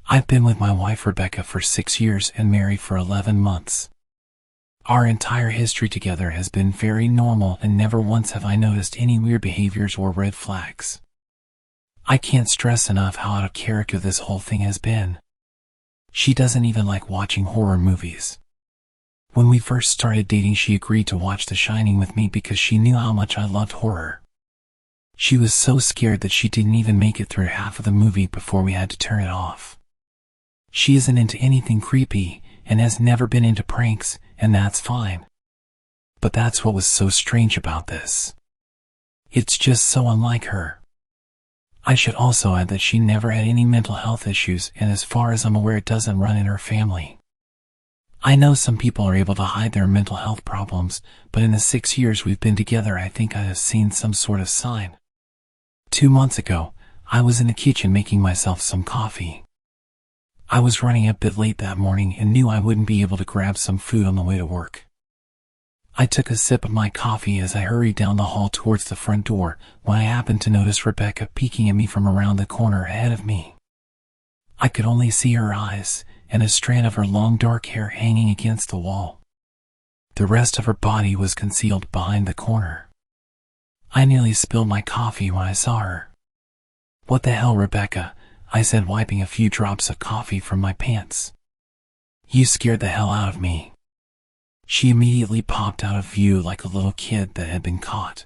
I've been with my wife Rebecca for 6 years and married for 11 months. Our entire history together has been very normal and never once have I noticed any weird behaviors or red flags. I can't stress enough how out of character this whole thing has been. She doesn't even like watching horror movies. When we first started dating, she agreed to watch The Shining with me because she knew how much I loved horror. She was so scared that she didn't even make it through half of the movie before we had to turn it off. She isn't into anything creepy and has never been into pranks, and that's fine. But that's what was so strange about this. It's just so unlike her. I should also add that she never had any mental health issues, and as far as I'm aware, it doesn't run in her family. I know some people are able to hide their mental health problems, but in the 6 years we've been together, I think I have seen some sort of sign. 2 months ago, I was in the kitchen making myself some coffee. I was running a bit late that morning and knew I wouldn't be able to grab some food on the way to work. I took a sip of my coffee as I hurried down the hall towards the front door when I happened to notice Rebecca peeking at me from around the corner ahead of me. I could only see her eyes and a strand of her long dark hair hanging against the wall. The rest of her body was concealed behind the corner. I nearly spilled my coffee when I saw her. "What the hell, Rebecca?" I said, wiping a few drops of coffee from my pants. "You scared the hell out of me." She immediately popped out of view like a little kid that had been caught.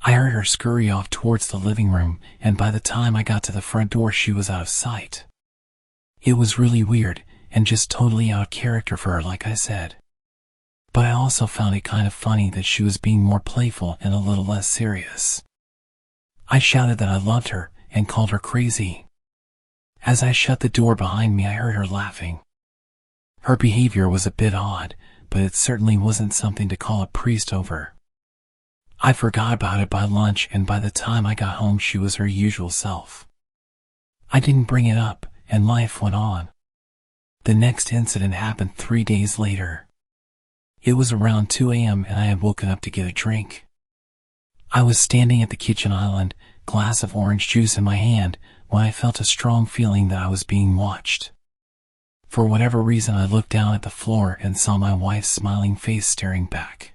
I heard her scurry off towards the living room, and by the time I got to the front door, she was out of sight. It was really weird, and just totally out of character for her, like I said. But I also found it kind of funny that she was being more playful and a little less serious. I shouted that I loved her and called her crazy. As I shut the door behind me, I heard her laughing. Her behavior was a bit odd, but it certainly wasn't something to call a priest over. I forgot about it by lunch, and by the time I got home she was her usual self. I didn't bring it up, and life went on. The next incident happened 3 days later. It was around 2 a.m. and I had woken up to get a drink. I was standing at the kitchen island, glass of orange juice in my hand, when I felt a strong feeling that I was being watched. For whatever reason, I looked down at the floor and saw my wife's smiling face staring back.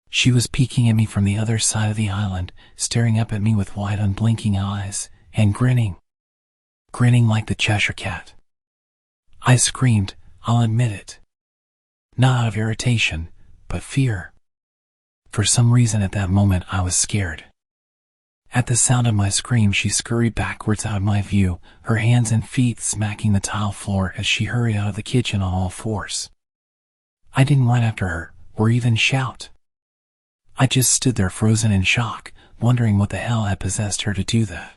She was peeking at me from the other side of the island, staring up at me with wide, unblinking eyes, and grinning. Grinning like the Cheshire Cat. I screamed, I'll admit it. Not out of irritation, but fear. For some reason at that moment I was scared. At the sound of my scream, she scurried backwards out of my view, her hands and feet smacking the tile floor as she hurried out of the kitchen on all fours. I didn't run after her, or even shout. I just stood there frozen in shock, wondering what the hell had possessed her to do that.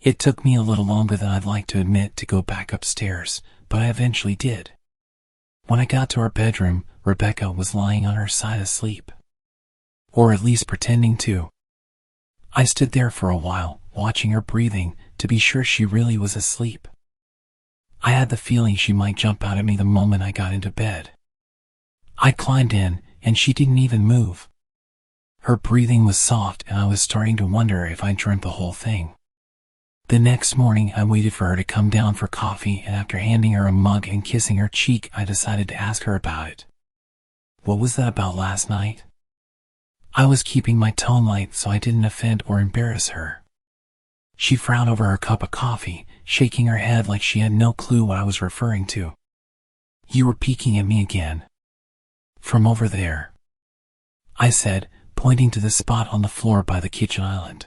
It took me a little longer than I'd like to admit to go back upstairs, but I eventually did. When I got to our bedroom, Rebecca was lying on her side asleep. Or at least pretending to. I stood there for a while, watching her breathing, to be sure she really was asleep. I had the feeling she might jump out at me the moment I got into bed. I climbed in, and she didn't even move. Her breathing was soft, and I was starting to wonder if I dreamt the whole thing. The next morning, I waited for her to come down for coffee, and after handing her a mug and kissing her cheek, I decided to ask her about it. "What was that about last night?" I was keeping my tone light so I didn't offend or embarrass her. She frowned over her cup of coffee, shaking her head like she had no clue what I was referring to. "You were peeking at me again. From over there," I said, pointing to the spot on the floor by the kitchen island.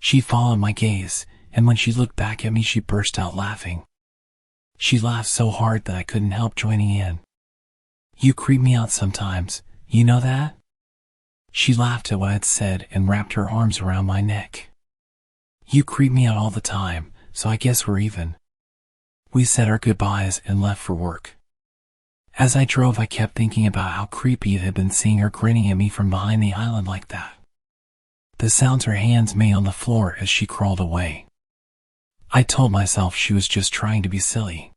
She followed my gaze, and when she looked back at me, she burst out laughing. She laughed so hard that I couldn't help joining in. "You creep me out sometimes, you know that?" She laughed at what I'd said and wrapped her arms around my neck. "You creep me out all the time, so I guess we're even." We said our goodbyes and left for work. As I drove, I kept thinking about how creepy it had been seeing her grinning at me from behind the island like that. The sounds her hands made on the floor as she crawled away. I told myself she was just trying to be silly.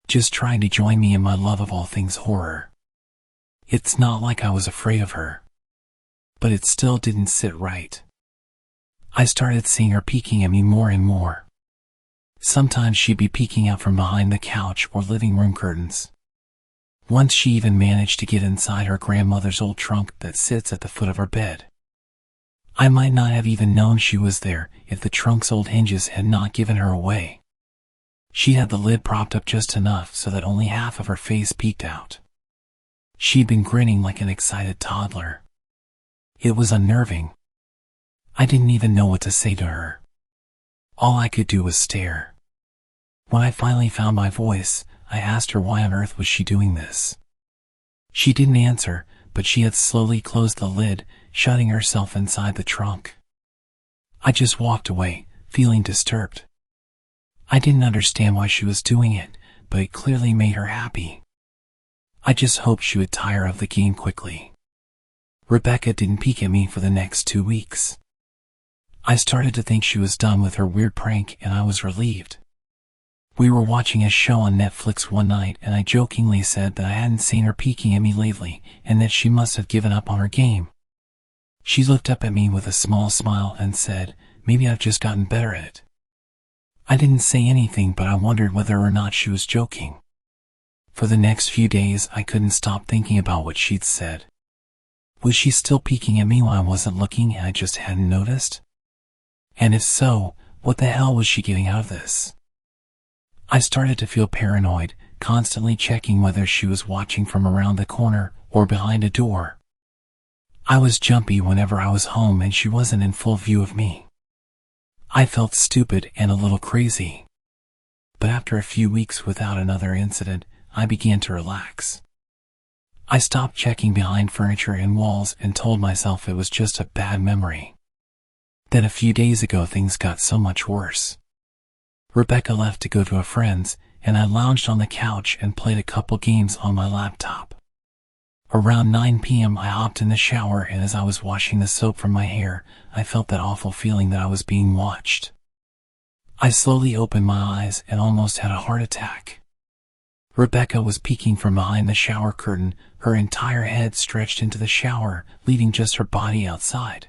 Just trying to join me in my love of all things horror. It's not like I was afraid of her. But it still didn't sit right. I started seeing her peeking at me more and more. Sometimes she'd be peeking out from behind the couch or living room curtains. Once she even managed to get inside her grandmother's old trunk that sits at the foot of her bed. I might not have even known she was there if the trunk's old hinges had not given her away. She had the lid propped up just enough so that only half of her face peeked out. She'd been grinning like an excited toddler. It was unnerving. I didn't even know what to say to her. All I could do was stare. When I finally found my voice, I asked her why on earth was she doing this. She didn't answer, but she had slowly closed the lid, shutting herself inside the trunk. I just walked away, feeling disturbed. I didn't understand why she was doing it, but it clearly made her happy. I just hoped she would tire of the game quickly. Rebecca didn't peek at me for the next 2 weeks. I started to think she was done with her weird prank, and I was relieved. We were watching a show on Netflix one night, and I jokingly said that I hadn't seen her peeking at me lately, and that she must have given up on her game. She looked up at me with a small smile and said, "Maybe I've just gotten better at it." I didn't say anything, but I wondered whether or not she was joking. For the next few days, I couldn't stop thinking about what she'd said. Was she still peeking at me when I wasn't looking and I just hadn't noticed? And if so, what the hell was she getting out of this? I started to feel paranoid, constantly checking whether she was watching from around the corner or behind a door. I was jumpy whenever I was home and she wasn't in full view of me. I felt stupid and a little crazy. But after a few weeks without another incident, I began to relax. I stopped checking behind furniture and walls and told myself it was just a bad memory. Then a few days ago things got so much worse. Rebecca left to go to a friend's, and I lounged on the couch and played a couple games on my laptop. Around 9 p.m. I hopped in the shower, and as I was washing the soap from my hair, I felt that awful feeling that I was being watched. I slowly opened my eyes and almost had a heart attack. Rebecca was peeking from behind the shower curtain, her entire head stretched into the shower, leaving just her body outside.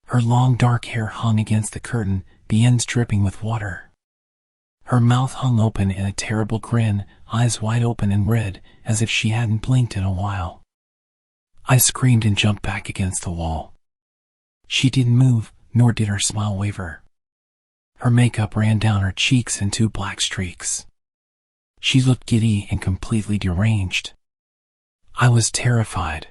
Her long dark hair hung against the curtain, the ends dripping with water. Her mouth hung open in a terrible grin, eyes wide open and red, as if she hadn't blinked in a while. I screamed and jumped back against the wall. She didn't move, nor did her smile waver. Her makeup ran down her cheeks in 2 black streaks. She looked giddy and completely deranged. I was terrified.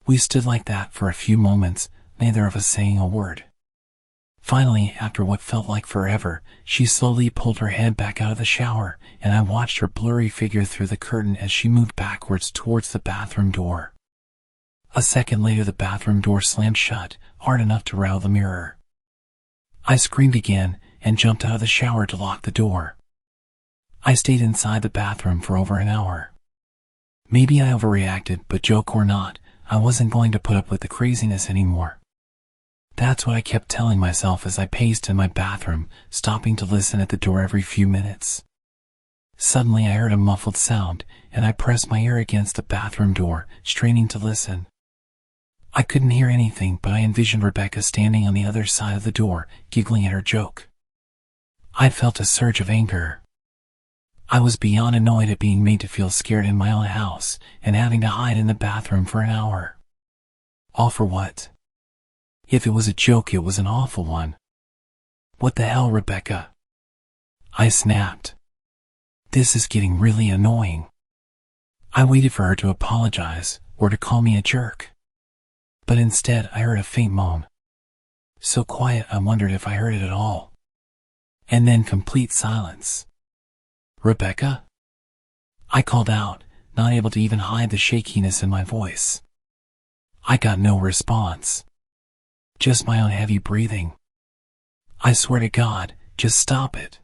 We stood like that for a few moments, neither of us saying a word. Finally, after what felt like forever, she slowly pulled her head back out of the shower, and I watched her blurry figure through the curtain as she moved backwards towards the bathroom door. A second later, the bathroom door slammed shut, hard enough to rattle the mirror. I screamed again and jumped out of the shower to lock the door. I stayed inside the bathroom for over an hour. Maybe I overreacted, but joke or not, I wasn't going to put up with the craziness anymore. That's what I kept telling myself as I paced in my bathroom, stopping to listen at the door every few minutes. Suddenly I heard a muffled sound, and I pressed my ear against the bathroom door, straining to listen. I couldn't hear anything, but I envisioned Rebecca standing on the other side of the door, giggling at her joke. I felt a surge of anger. I was beyond annoyed at being made to feel scared in my own house, and having to hide in the bathroom for an hour. All for what? If it was a joke, it was an awful one. What the hell, Rebecca? I snapped. This is getting really annoying. I waited for her to apologize, or to call me a jerk. But instead, I heard a faint moan. So quiet, I wondered if I heard it at all. And then complete silence. Rebecca? I called out, not able to even hide the shakiness in my voice. I got no response. Just my own heavy breathing. I swear to God, just stop it.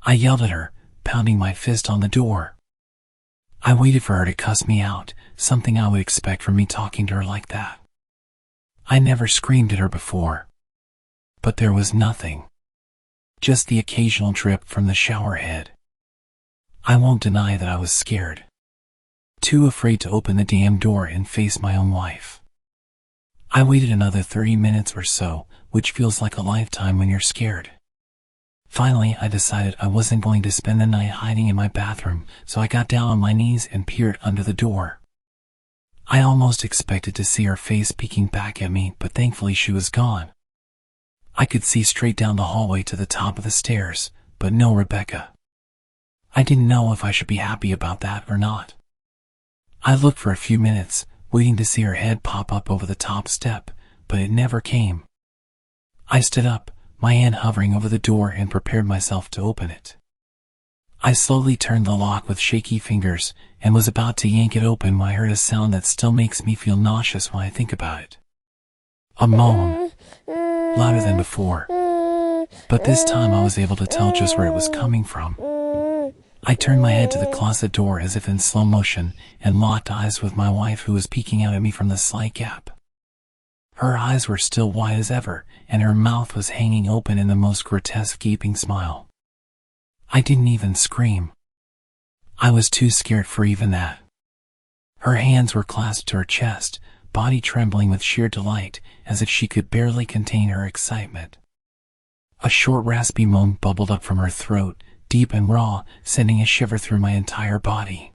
I yelled at her, pounding my fist on the door. I waited for her to cuss me out, something I would expect from me talking to her like that. I never screamed at her before. But there was nothing. Just the occasional drip from the shower head. I won't deny that I was scared. Too afraid to open the damn door and face my own wife. I waited another 30 minutes or so, which feels like a lifetime when you're scared. Finally, I decided I wasn't going to spend the night hiding in my bathroom, so I got down on my knees and peered under the door. I almost expected to see her face peeking back at me, but thankfully she was gone. I could see straight down the hallway to the top of the stairs, but no Rebecca. I didn't know if I should be happy about that or not. I looked for a few minutes, waiting to see her head pop up over the top step, but it never came. I stood up, my hand hovering over the door, and prepared myself to open it. I slowly turned the lock with shaky fingers and was about to yank it open when I heard a sound that still makes me feel nauseous when I think about it. A moan, louder than before, but this time I was able to tell just where it was coming from. I turned my head to the closet door as if in slow motion and locked eyes with my wife, who was peeking out at me from the slight gap. Her eyes were still wide as ever, and her mouth was hanging open in the most grotesque gaping smile. I didn't even scream. I was too scared for even that. Her hands were clasped to her chest, body trembling with sheer delight, as if she could barely contain her excitement. A short raspy moan bubbled up from her throat, deep and raw, sending a shiver through my entire body.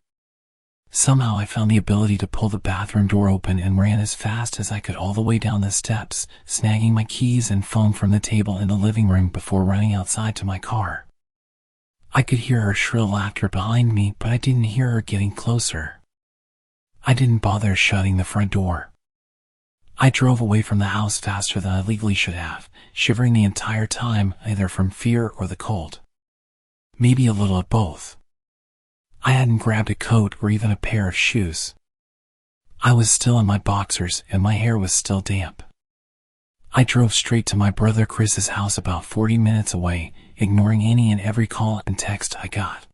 Somehow I found the ability to pull the bathroom door open and ran as fast as I could all the way down the steps, snagging my keys and phone from the table in the living room before running outside to my car. I could hear her shrill laughter behind me, but I didn't hear her getting closer. I didn't bother shutting the front door. I drove away from the house faster than I legally should have, shivering the entire time, either from fear or the cold. Maybe a little of both. I hadn't grabbed a coat or even a pair of shoes. I was still in my boxers and my hair was still damp. I drove straight to my brother Chris's house about 40 minutes away, ignoring any and every call and text I got.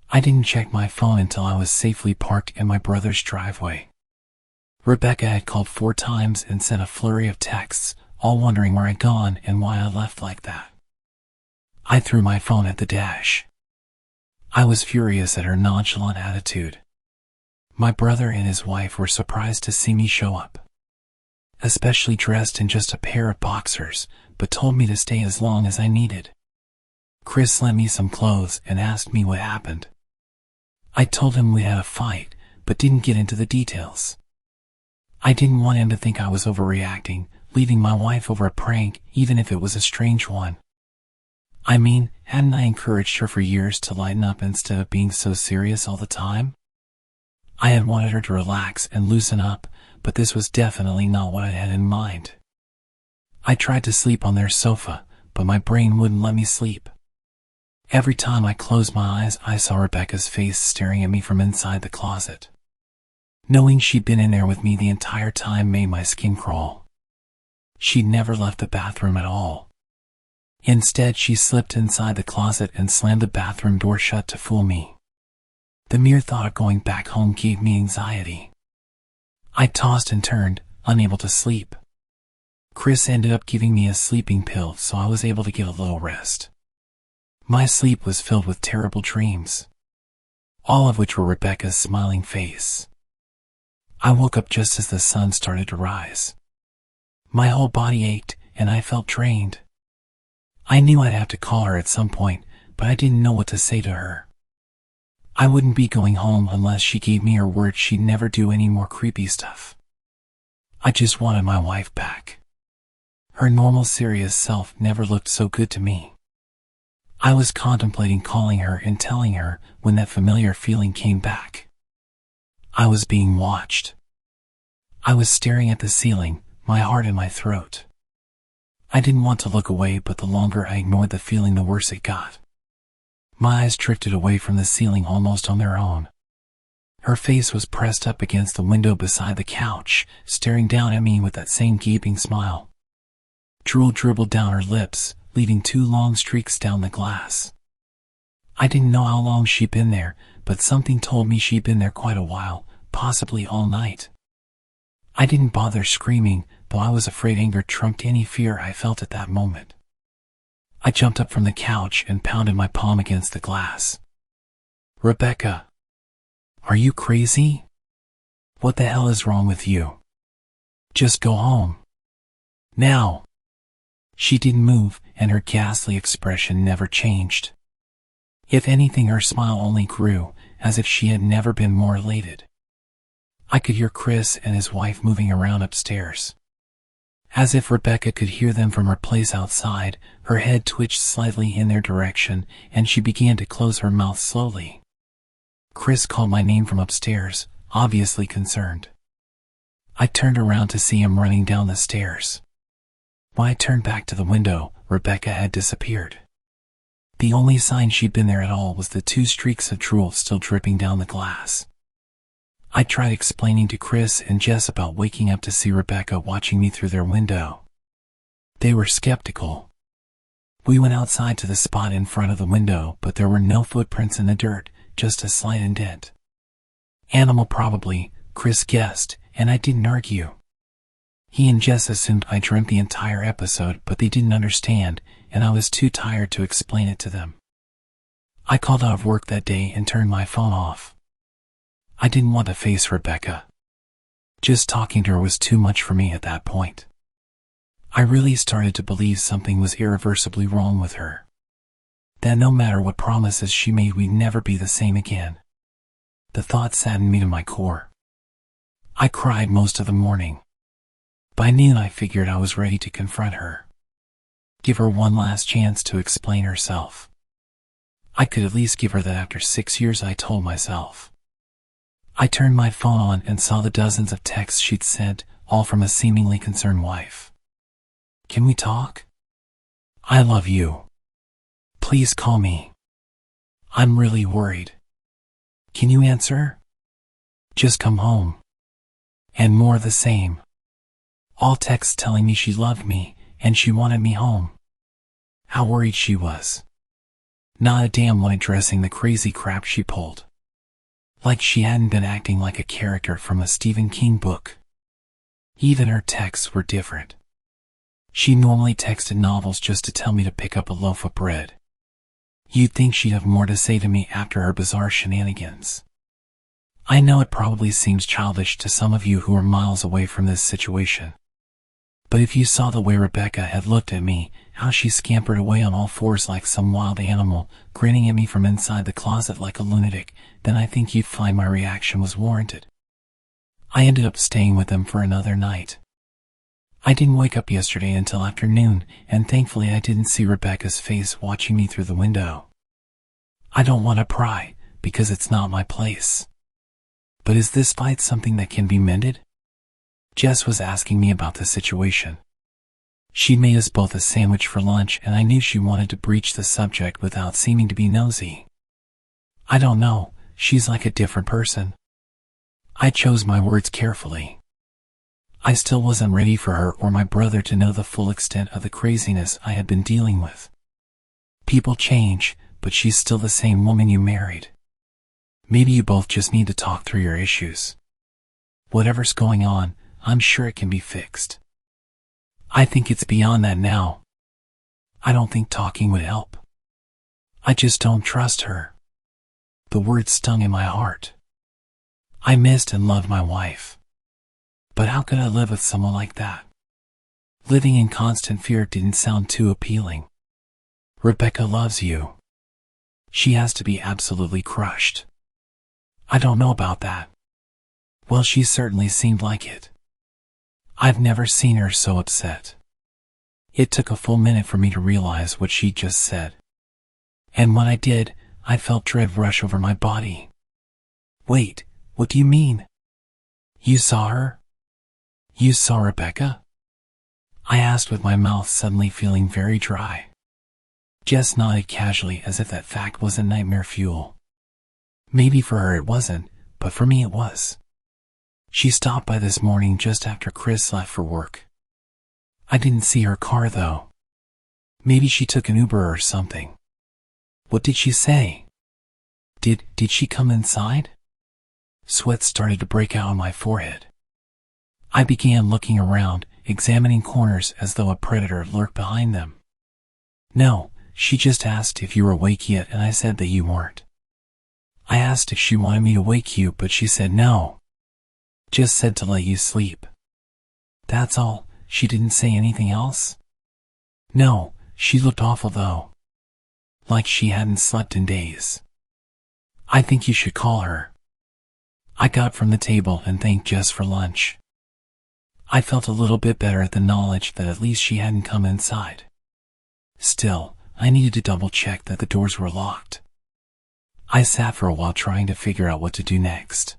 I didn't check my phone until I was safely parked in my brother's driveway. Rebecca had called 4 times and sent a flurry of texts, all wondering where I'd gone and why I left like that. I threw my phone at the dash. I was furious at her nonchalant attitude. My brother and his wife were surprised to see me show up, especially dressed in just a pair of boxers, but told me to stay as long as I needed. Chris lent me some clothes and asked me what happened. I told him we had a fight, but didn't get into the details. I didn't want him to think I was overreacting, leaving my wife over a prank, even if it was a strange one. I mean, hadn't I encouraged her for years to lighten up instead of being so serious all the time? I had wanted her to relax and loosen up, but this was definitely not what I had in mind. I tried to sleep on their sofa, but my brain wouldn't let me sleep. Every time I closed my eyes, I saw Rebecca's face staring at me from inside the closet. Knowing she'd been in there with me the entire time made my skin crawl. She'd never left the bathroom at all. Instead, she slipped inside the closet and slammed the bathroom door shut to fool me. The mere thought of going back home gave me anxiety. I tossed and turned, unable to sleep. Chris ended up giving me a sleeping pill, so I was able to get a little rest. My sleep was filled with terrible dreams, all of which were Rebecca's smiling face. I woke up just as the sun started to rise. My whole body ached, and I felt drained. I knew I'd have to call her at some point, but I didn't know what to say to her. I wouldn't be going home unless she gave me her word she'd never do any more creepy stuff. I just wanted my wife back. Her normal, serious self never looked so good to me. I was contemplating calling her and telling her when that familiar feeling came back. I was being watched. I was staring at the ceiling, my heart in my throat. I didn't want to look away, but the longer I ignored the feeling, the worse it got. My eyes drifted away from the ceiling almost on their own. Her face was pressed up against the window beside the couch, staring down at me with that same gaping smile. Drool dribbled down her lips, leaving 2 long streaks down the glass. I didn't know how long she'd been there, but something told me she'd been there quite a while, possibly all night. I didn't bother screaming, though I was afraid anger trumped any fear I felt at that moment. I jumped up from the couch and pounded my palm against the glass. Rebecca, are you crazy? What the hell is wrong with you? Just go home. Now. She didn't move, and her ghastly expression never changed. If anything, her smile only grew, as if she had never been more elated. I could hear Chris and his wife moving around upstairs. As if Rebecca could hear them from her place outside, her head twitched slightly in their direction, and she began to close her mouth slowly. Chris called my name from upstairs, obviously concerned. I turned around to see him running down the stairs. When I turned back to the window, Rebecca had disappeared. The only sign she'd been there at all was the 2 streaks of drool still dripping down the glass. I tried explaining to Chris and Jess about waking up to see Rebecca watching me through their window. They were skeptical. We went outside to the spot in front of the window, but there were no footprints in the dirt, just a slight indent. Animal probably, Chris guessed, and I didn't argue. He and Jess assumed I dreamt the entire episode, but they didn't understand, and I was too tired to explain it to them. I called out of work that day and turned my phone off. I didn't want to face Rebecca. Just talking to her was too much for me at that point. I really started to believe something was irreversibly wrong with her. That no matter what promises she made, we'd never be the same again. The thought saddened me to my core. I cried most of the morning. By noon I figured I was ready to confront her. Give her one last chance to explain herself. I could at least give her that after 6 years, I told myself. I turned my phone on and saw the dozens of texts she'd sent, all from a seemingly concerned wife. Can we talk? I love you. Please call me. I'm really worried. Can you answer? Just come home. And more of the same. All texts telling me she loved me, and she wanted me home. How worried she was. Not a damn one addressing the crazy crap she pulled. Like she hadn't been acting like a character from a Stephen King book. Even her texts were different. She normally texted novels just to tell me to pick up a loaf of bread. You'd think she'd have more to say to me after her bizarre shenanigans. I know it probably seems childish to some of you who are miles away from this situation. But if you saw the way Rebecca had looked at me, how she scampered away on all fours like some wild animal, grinning at me from inside the closet like a lunatic, then I think you'd find my reaction was warranted. I ended up staying with them for another night. I didn't wake up yesterday until afternoon, and thankfully I didn't see Rebecca's face watching me through the window. I don't want to pry, because it's not my place. But is this fight something that can be mended? Jess was asking me about the situation. She made us both a sandwich for lunch, and I knew she wanted to breach the subject without seeming to be nosy. I don't know, she's like a different person. I chose my words carefully. I still wasn't ready for her or my brother to know the full extent of the craziness I had been dealing with. People change, but she's still the same woman you married. Maybe you both just need to talk through your issues. Whatever's going on, I'm sure it can be fixed. I think it's beyond that now. I don't think talking would help. I just don't trust her. The words stung in my heart. I missed and loved my wife. But how could I live with someone like that? Living in constant fear didn't sound too appealing. Rebecca loves you. She has to be absolutely crushed. I don't know about that. Well, she certainly seemed like it. I've never seen her so upset. It took a full minute for me to realize what she just said. And when I did, I felt dread rush over my body. Wait, what do you mean? You saw her? You saw Rebecca? I asked with my mouth suddenly feeling very dry. Jess nodded casually as if that fact wasn't nightmare fuel. Maybe for her it wasn't, but for me it was. She stopped by this morning just after Chris left for work. I didn't see her car though. Maybe she took an Uber or something. What did she say? Did she come inside? Sweat started to break out on my forehead. I began looking around, examining corners as though a predator lurked behind them. No, she just asked if you were awake yet, and I said that you weren't. I asked if she wanted me to wake you, but she said no. Just said to let you sleep. That's all. She didn't say anything else? No, She looked awful though. Like she hadn't slept in days. I think you should call her. I got from the table and thanked Jess for lunch. I felt a little bit better at the knowledge that at least she hadn't come inside. Still, I needed to double check that the doors were locked. I sat for a while trying to figure out what to do next.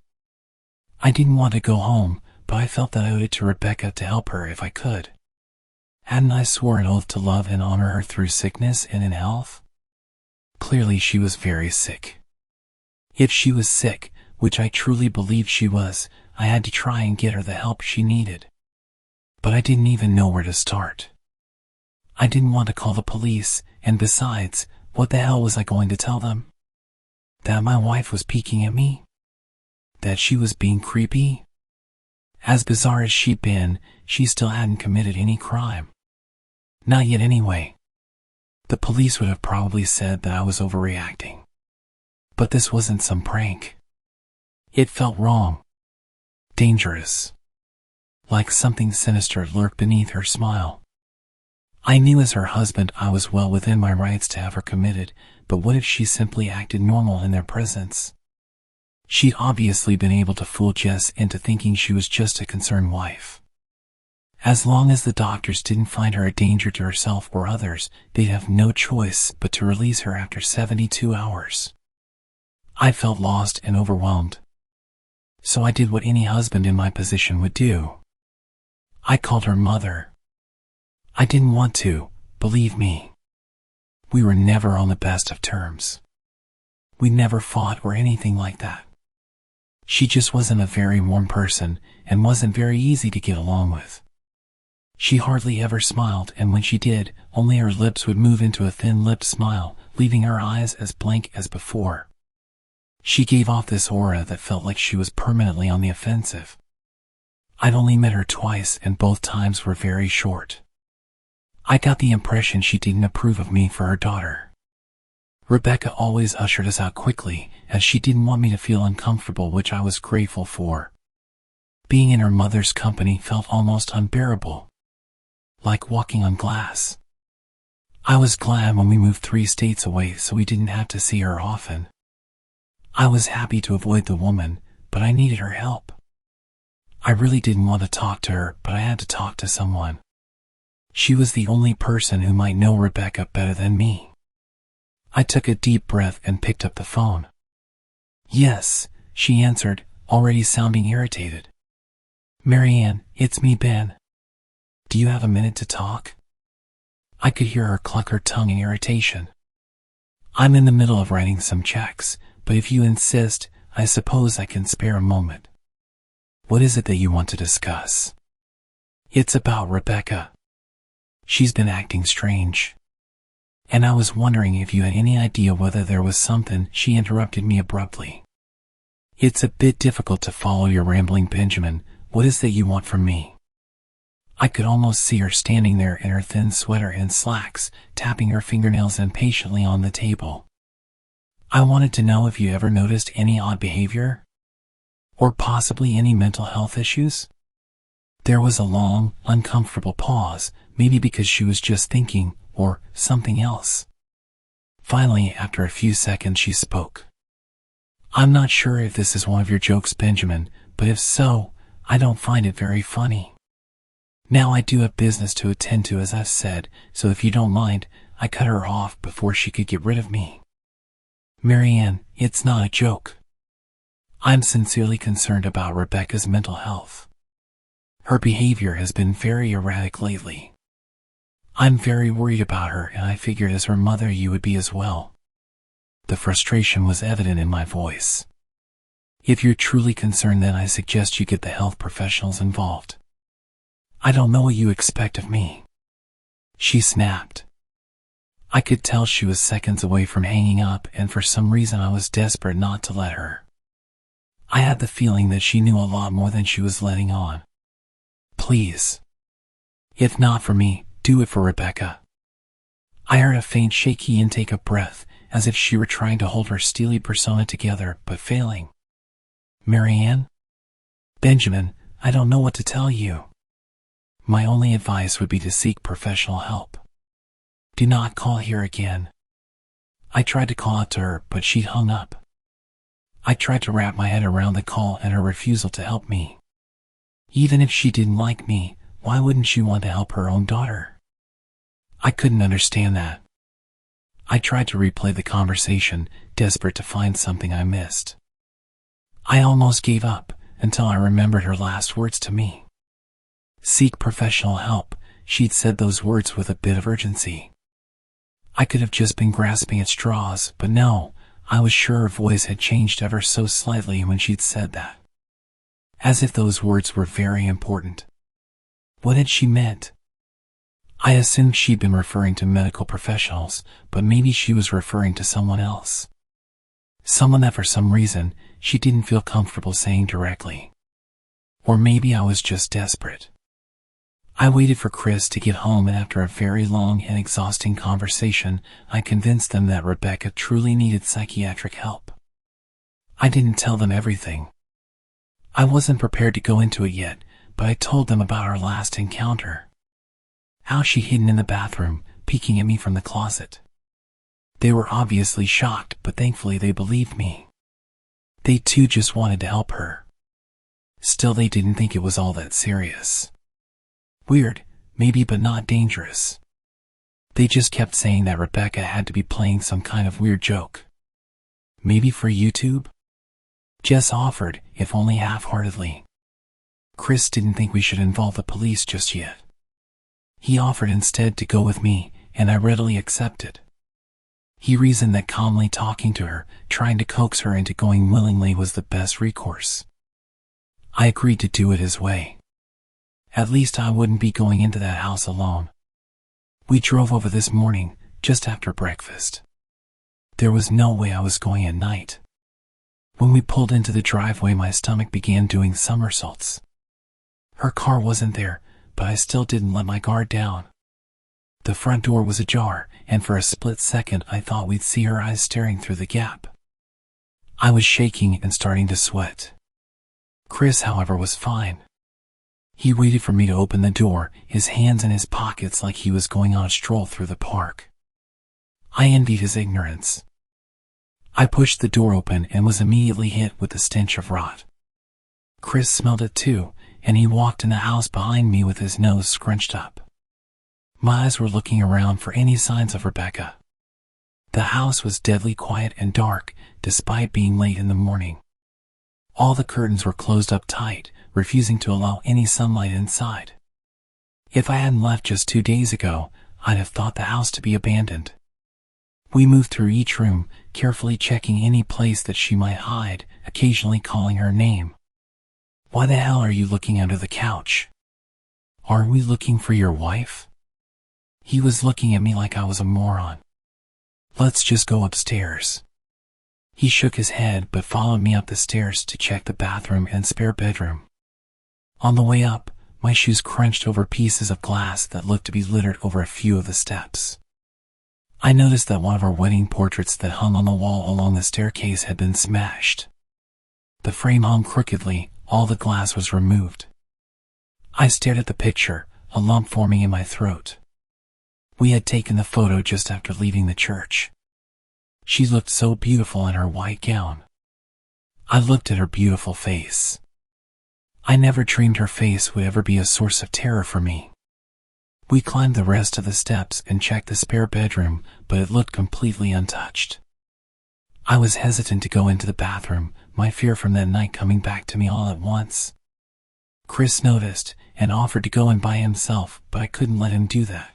I didn't want to go home, but I felt that I owed it to Rebecca to help her if I could. Hadn't I sworn an oath to love and honor her through sickness and in health? Clearly she was very sick. If she was sick, which I truly believed she was, I had to try and get her the help she needed. But I didn't even know where to start. I didn't want to call the police, and besides, what the hell was I going to tell them? That my wife was peeking at me? That she was being creepy? As bizarre as she'd been, she still hadn't committed any crime. Not yet anyway. The police would have probably said that I was overreacting. But this wasn't some prank. It felt wrong. Dangerous. Like something sinister lurked beneath her smile. I knew as her husband I was well within my rights to have her committed, but what if she simply acted normal in their presence? She'd obviously been able to fool Jess into thinking she was just a concerned wife. As long as the doctors didn't find her a danger to herself or others, they'd have no choice but to release her after 72 hours. I felt lost and overwhelmed. So I did what any husband in my position would do. I called her mother. I didn't want to, believe me. We were never on the best of terms. We never fought or anything like that. She just wasn't a very warm person and wasn't very easy to get along with. She hardly ever smiled, and when she did, only her lips would move into a thin-lipped smile, leaving her eyes as blank as before. She gave off this aura that felt like she was permanently on the offensive. I'd only met her twice, and both times were very short. I got the impression she didn't approve of me for her daughter. Rebecca always ushered us out quickly, as she didn't want me to feel uncomfortable, which I was grateful for. Being in her mother's company felt almost unbearable. Like walking on glass. I was glad when we moved 3 states away so we didn't have to see her often. I was happy to avoid the woman, but I needed her help. I really didn't want to talk to her, but I had to talk to someone. She was the only person who might know Rebecca better than me. I took a deep breath and picked up the phone. Yes, she answered, already sounding irritated. Marianne, it's me, Ben. Do you have a minute to talk? I could hear her cluck her tongue in irritation. I'm in the middle of writing some checks, but if you insist, I suppose I can spare a moment. What is it that you want to discuss? It's about Rebecca. She's been acting strange. And I was wondering if you had any idea whether there was something. She interrupted me abruptly. It's a bit difficult to follow your rambling, Benjamin. What is that you want from me? I could almost see her standing there in her thin sweater and slacks, tapping her fingernails impatiently on the table. I wanted to know if you ever noticed any odd behavior? Or possibly any mental health issues? There was a long, uncomfortable pause, maybe because she was just thinking, or something else. Finally, after a few seconds, she spoke. I'm not sure if this is one of your jokes, Benjamin, but if so, I don't find it very funny. Now I do have business to attend to, as I've said, so if you don't mind, I cut her off before she could get rid of me. Marianne, it's not a joke. I'm sincerely concerned about Rebecca's mental health. Her behavior has been very erratic lately. I'm very worried about her, and I figured as her mother you would be as well. The frustration was evident in my voice. If you're truly concerned, then I suggest you get the health professionals involved. I don't know what you expect of me. She snapped. I could tell she was seconds away from hanging up, and for some reason I was desperate not to let her. I had the feeling that she knew a lot more than she was letting on. Please. If not for me, do it for Rebecca. I heard a faint shaky intake of breath, as if she were trying to hold her steely persona together, but failing. Marianne? Benjamin, I don't know what to tell you. My only advice would be to seek professional help. "Do not call here again." I tried to call out to her, but she'd hung up. I tried to wrap my head around the call and her refusal to help me. Even if she didn't like me, why wouldn't she want to help her own daughter? I couldn't understand that. I tried to replay the conversation, desperate to find something I missed. I almost gave up until I remembered her last words to me. "Seek professional help," she'd said those words with a bit of urgency. I could have just been grasping at straws, but no, I was sure her voice had changed ever so slightly when she'd said that. As if those words were very important. What had she meant? I assumed she'd been referring to medical professionals, but maybe she was referring to someone else. Someone that for some reason she didn't feel comfortable saying directly. Or maybe I was just desperate. I waited for Chris to get home, and after a very long and exhausting conversation, I convinced them that Rebecca truly needed psychiatric help. I didn't tell them everything. I wasn't prepared to go into it yet, but I told them about our last encounter. How she hidden in the bathroom, peeking at me from the closet. They were obviously shocked, but thankfully they believed me. They too just wanted to help her. Still, they didn't think it was all that serious. Weird, maybe, but not dangerous. They just kept saying that Rebecca had to be playing some kind of weird joke. Maybe for YouTube? Jess offered, if only half-heartedly. Chris didn't think we should involve the police just yet. He offered instead to go with me, and I readily accepted. He reasoned that calmly talking to her, trying to coax her into going willingly, was the best recourse. I agreed to do it his way. At least I wouldn't be going into that house alone. We drove over this morning, just after breakfast. There was no way I was going at night. When we pulled into the driveway, my stomach began doing somersaults. Her car wasn't there, but I still didn't let my guard down. The front door was ajar, and for a split second I thought we'd see her eyes staring through the gap. I was shaking and starting to sweat. Chris, however, was fine. He waited for me to open the door, his hands in his pockets like he was going on a stroll through the park. I envied his ignorance. I pushed the door open and was immediately hit with the stench of rot. Chris smelled it too, and he walked in the house behind me with his nose scrunched up. My eyes were looking around for any signs of Rebecca. The house was deadly quiet and dark, despite being late in the morning. All the curtains were closed up tight, refusing to allow any sunlight inside. If I hadn't left just 2 days ago, I'd have thought the house to be abandoned. We moved through each room, carefully checking any place that she might hide, occasionally calling her name. "Why the hell are you looking under the couch? Aren't we looking for your wife?" He was looking at me like I was a moron. "Let's just go upstairs." He shook his head but followed me up the stairs to check the bathroom and spare bedroom. On the way up, my shoes crunched over pieces of glass that looked to be littered over a few of the steps. I noticed that one of our wedding portraits that hung on the wall along the staircase had been smashed. The frame hung crookedly, all the glass was removed. I stared at the picture, a lump forming in my throat. We had taken the photo just after leaving the church. She looked so beautiful in her white gown. I looked at her beautiful face. I never dreamed her face would ever be a source of terror for me. We climbed the rest of the steps and checked the spare bedroom, but it looked completely untouched. I was hesitant to go into the bathroom, my fear from that night coming back to me all at once. Chris noticed and offered to go in by himself, but I couldn't let him do that.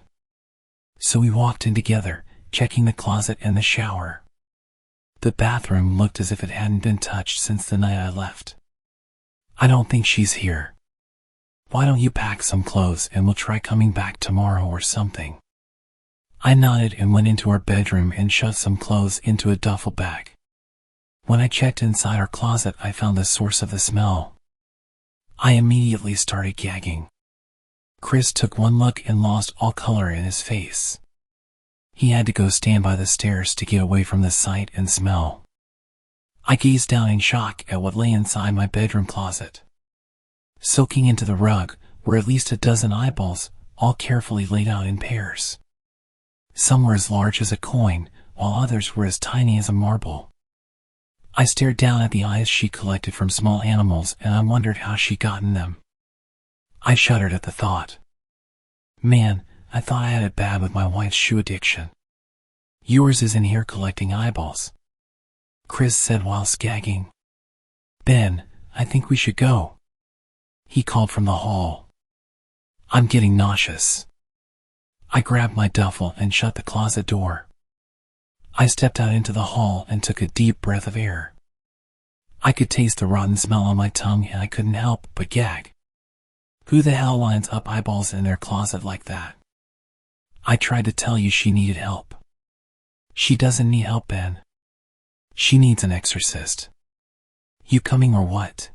So we walked in together, checking the closet and the shower. The bathroom looked as if it hadn't been touched since the night I left. "I don't think she's here. Why don't you pack some clothes and we'll try coming back tomorrow or something?" I nodded and went into our bedroom and shoved some clothes into a duffel bag. When I checked inside our closet, I found the source of the smell. I immediately started gagging. Chris took one look and lost all color in his face. He had to go stand by the stairs to get away from the sight and smell. I gazed down in shock at what lay inside my bedroom closet. Soaking into the rug were at least a dozen eyeballs, all carefully laid out in pairs. Some were as large as a coin, while others were as tiny as a marble. I stared down at the eyes she collected from small animals, and I wondered how she'd gotten them. I shuddered at the thought. Man, I thought I had it bad with my wife's shoe addiction. Yours is in here collecting eyeballs, Chris said while gagging. Ben, I think we should go, he called from the hall. I'm getting nauseous. I grabbed my duffel and shut the closet door. I stepped out into the hall and took a deep breath of air. I could taste the rotten smell on my tongue and I couldn't help but gag. Who the hell lines up eyeballs in their closet like that? I tried to tell you she needed help. She doesn't need help, Ben. She needs an exorcist. You coming or what?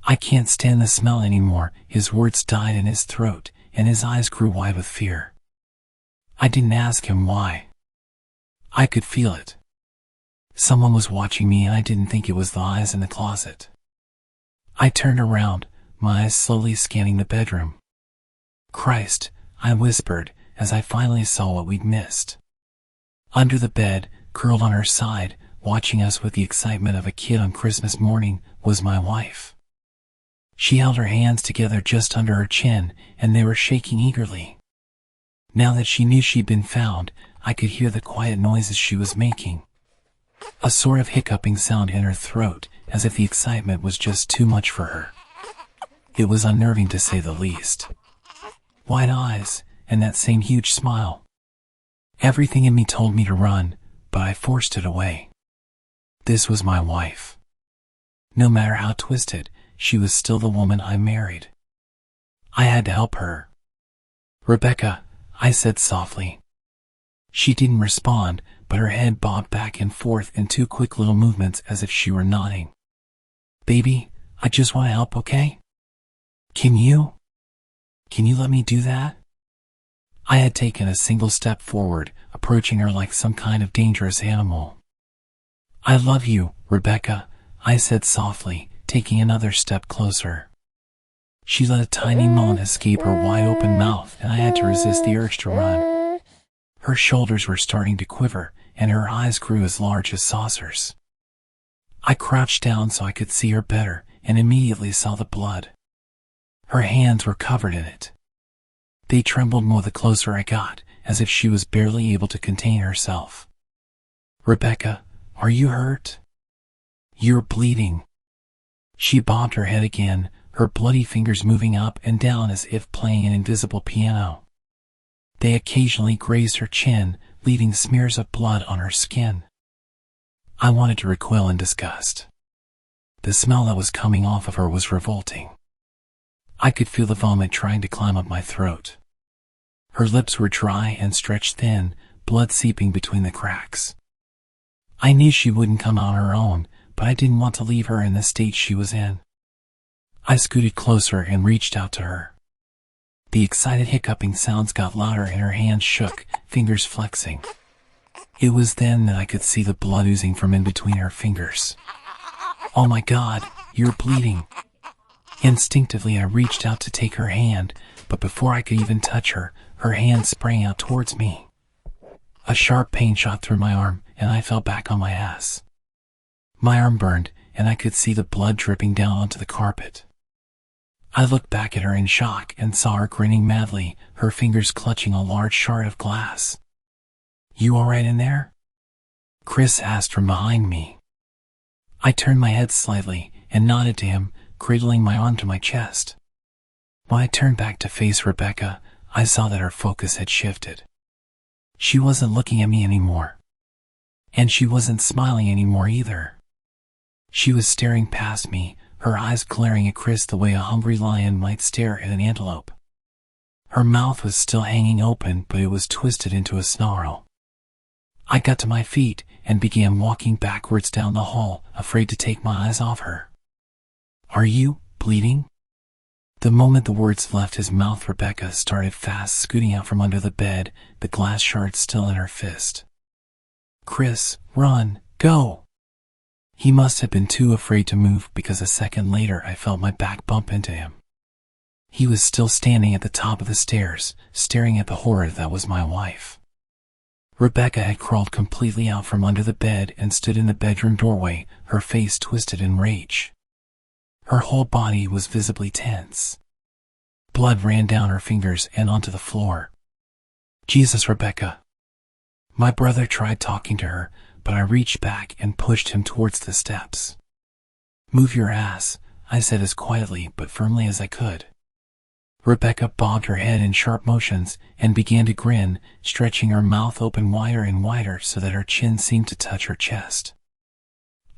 I can't stand the smell anymore. His words died in his throat, and his eyes grew wide with fear. I didn't ask him why. I could feel it. Someone was watching me, and I didn't think it was the eyes in the closet. I turned around, my eyes slowly scanning the bedroom. Christ, I whispered, as I finally saw what we'd missed. Under the bed, curled on her side, watching us with the excitement of a kid on Christmas morning, was my wife. She held her hands together just under her chin, and they were shaking eagerly. Now that she knew she'd been found, I could hear the quiet noises she was making. A sort of hiccuping sound in her throat, as if the excitement was just too much for her. It was unnerving to say the least. Wide eyes, and that same huge smile. Everything in me told me to run, but I forced it away. This was my wife. No matter how twisted, she was still the woman I married. I had to help her. Rebecca, I said softly. She didn't respond, but her head bobbed back and forth in two quick little movements as if she were nodding. Baby, I just want to help, okay? Can you let me do that? I had taken a single step forward, approaching her like some kind of dangerous animal. I love you, Rebecca, I said softly, taking another step closer. She let a tiny moan escape her wide-open mouth, and I had to resist the urge to run. Her shoulders were starting to quiver, and her eyes grew as large as saucers. I crouched down so I could see her better, and immediately saw the blood. Her hands were covered in it. They trembled more the closer I got, as if she was barely able to contain herself. Rebecca, are you hurt? You're bleeding. She bobbed her head again, her bloody fingers moving up and down as if playing an invisible piano. They occasionally grazed her chin, leaving smears of blood on her skin. I wanted to recoil in disgust. The smell that was coming off of her was revolting. I could feel the vomit trying to climb up my throat. Her lips were dry and stretched thin, blood seeping between the cracks. I knew she wouldn't come on her own, but I didn't want to leave her in the state she was in. I scooted closer and reached out to her. The excited hiccuping sounds got louder and her hands shook, fingers flexing. It was then that I could see the blood oozing from in between her fingers. Oh my God, you're bleeding. Instinctively I reached out to take her hand, but before I could even touch her, her hand sprang out towards me. A sharp pain shot through my arm, and I fell back on my ass. My arm burned, and I could see the blood dripping down onto the carpet. I looked back at her in shock and saw her grinning madly, her fingers clutching a large shard of glass. You all right in there? Chris asked from behind me. I turned my head slightly and nodded to him, cradling my arm to my chest. When I turned back to face Rebecca, I saw that her focus had shifted. She wasn't looking at me anymore. And she wasn't smiling anymore either. She was staring past me, her eyes glaring at Chris the way a hungry lion might stare at an antelope. Her mouth was still hanging open, but it was twisted into a snarl. I got to my feet and began walking backwards down the hall, afraid to take my eyes off her. Are you bleeding? The moment the words left his mouth, Rebecca started fast scooting out from under the bed, the glass shard still in her fist. Chris, run, go! He must have been too afraid to move because a second later I felt my back bump into him. He was still standing at the top of the stairs, staring at the horror that was my wife. Rebecca had crawled completely out from under the bed and stood in the bedroom doorway, her face twisted in rage. Her whole body was visibly tense. Blood ran down her fingers and onto the floor. "Jesus, Rebecca." My brother tried talking to her, but I reached back and pushed him towards the steps. "Move your ass," I said as quietly but firmly as I could. Rebecca bobbed her head in sharp motions and began to grin, stretching her mouth open wider and wider so that her chin seemed to touch her chest.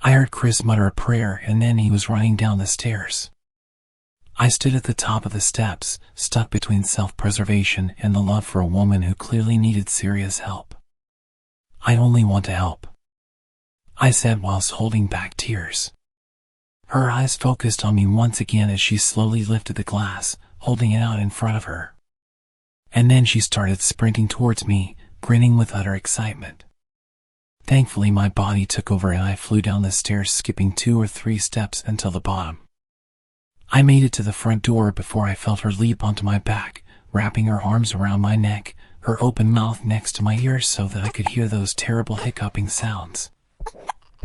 I heard Chris mutter a prayer and then he was running down the stairs. I stood at the top of the steps, stuck between self-preservation and the love for a woman who clearly needed serious help. "I only want to help," I said whilst holding back tears. Her eyes focused on me once again as she slowly lifted the glass, holding it out in front of her. And then she started sprinting towards me, grinning with utter excitement. Thankfully my body took over and I flew down the stairs, skipping 2 or 3 steps until the bottom. I made it to the front door before I felt her leap onto my back, wrapping her arms around my neck, her open mouth next to my ears so that I could hear those terrible hiccuping sounds.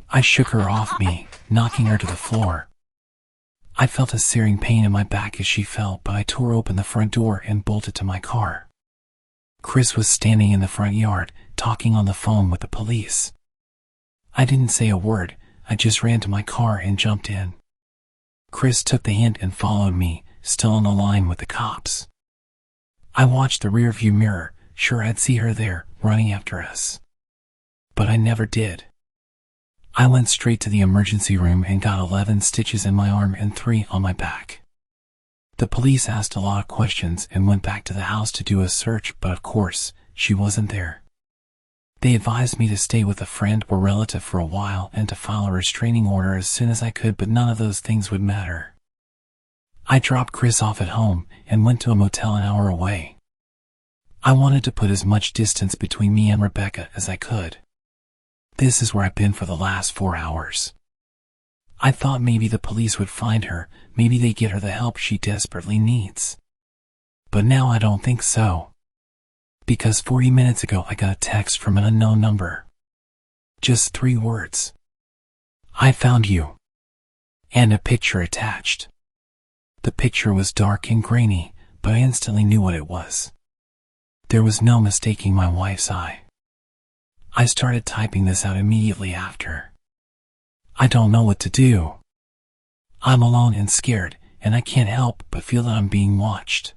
I shook her off me, knocking her to the floor. I felt a searing pain in my back as she fell, but I tore open the front door and bolted to my car. Chris was standing in the front yard, talking on the phone with the police. I didn't say a word, I just ran to my car and jumped in. Chris took the hint and followed me, still on the line with the cops. I watched the rearview mirror, sure I'd see her there, running after us. But I never did. I went straight to the emergency room and got 11 stitches in my arm and 3 on my back. The police asked a lot of questions and went back to the house to do a search, but of course, she wasn't there. They advised me to stay with a friend or relative for a while and to file a restraining order as soon as I could, but none of those things would matter. I dropped Chris off at home and went to a motel an hour away. I wanted to put as much distance between me and Rebecca as I could. This is where I've been for the last 4 hours. I thought maybe the police would find her, maybe they'd get her the help she desperately needs. But now I don't think so. Because 40 minutes ago I got a text from an unknown number. Just 3 words. "I found you." And a picture attached. The picture was dark and grainy, but I instantly knew what it was. There was no mistaking my wife's eye. I started typing this out immediately after. I don't know what to do. I'm alone and scared, and I can't help but feel that I'm being watched.